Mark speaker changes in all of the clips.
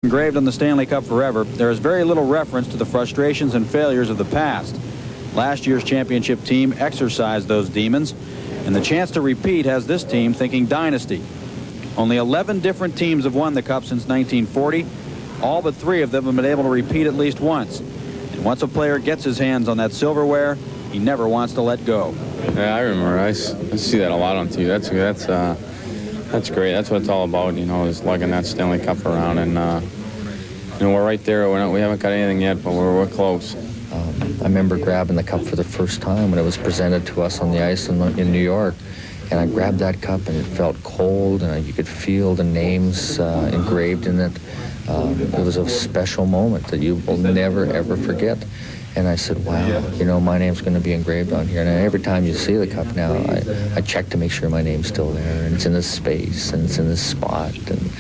Speaker 1: Engraved on the Stanley Cup forever, there is very little reference to the frustrations and failures of the past. Last year's championship team exercised those demons, and the chance to repeat has this team thinking dynasty. Only 11 different teams have won the Cup since 1940. All but 3 of them have been able to repeat at least once. And once a player gets his hands on that silverware, he never wants to let go.
Speaker 2: Yeah, I remember. I see that a lot on TV. That's great. That's what it's all about, you know, is lugging that Stanley Cup around. And, you know, we're right there. We haven't got anything yet, but we're close.
Speaker 3: I remember grabbing the cup for the first time when it was presented to us on the ice in New York. And I grabbed that cup, and it felt cold, and you could feel the names engraved in it. It was a special moment that you will never, ever forget. And I said, wow, you know, my name's going to be engraved on here. And every time you see the cup now, I check to make sure my name's still there, and it's in this space, and it's in this spot, and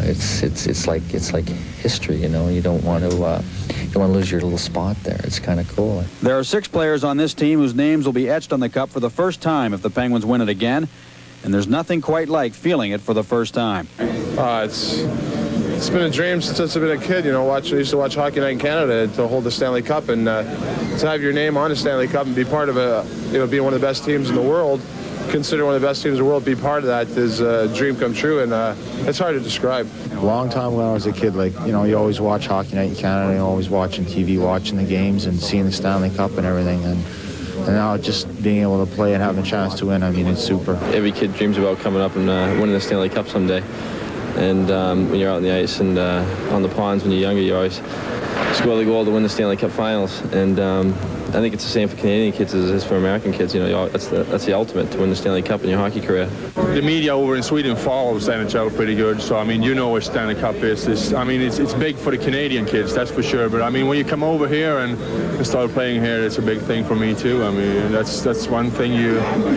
Speaker 3: it's like history, you know. You don't want to lose your little spot there. It's kind of cool.
Speaker 1: There are 6 players on this team whose names will be etched on the cup for the first time if the Penguins win it again, and there's nothing quite like feeling it for the first time.
Speaker 4: It's been a dream since I've been a kid, you know. I used to watch Hockey Night in Canada to hold the Stanley Cup, and to have your name on the Stanley Cup and be part of being one of the best teams in the world, considered one of the best teams in the world, be part of that is a dream come true, and it's hard to describe.
Speaker 5: A long time when I was a kid, like, you know, you always watch Hockey Night in Canada, you always watching TV, watching the games and seeing the Stanley Cup and everything, and now just being able to play and having a chance to win, I mean, it's super.
Speaker 6: Every kid dreams about coming up and winning the Stanley Cup someday. And when you're out on the ice and on the ponds when you're younger, you always score the goal to win the Stanley Cup Finals. And I think it's the same for Canadian kids as it is for American kids. You know, that's the ultimate, to win the Stanley Cup in your hockey career.
Speaker 7: The media over in Sweden follows the NHL pretty good, so I mean, you know what Stanley Cup is. I mean, it's big for the Canadian kids, that's for sure. But I mean, when you come over here and start playing here, it's a big thing for me too. I mean, that's one thing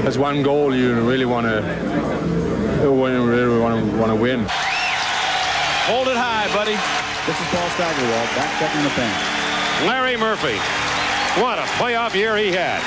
Speaker 7: that's one goal you really want to win.
Speaker 8: Hold it high, buddy.
Speaker 1: This is Paul Steigerwald, back checking the pen.
Speaker 8: Larry Murphy. What a playoff year he had.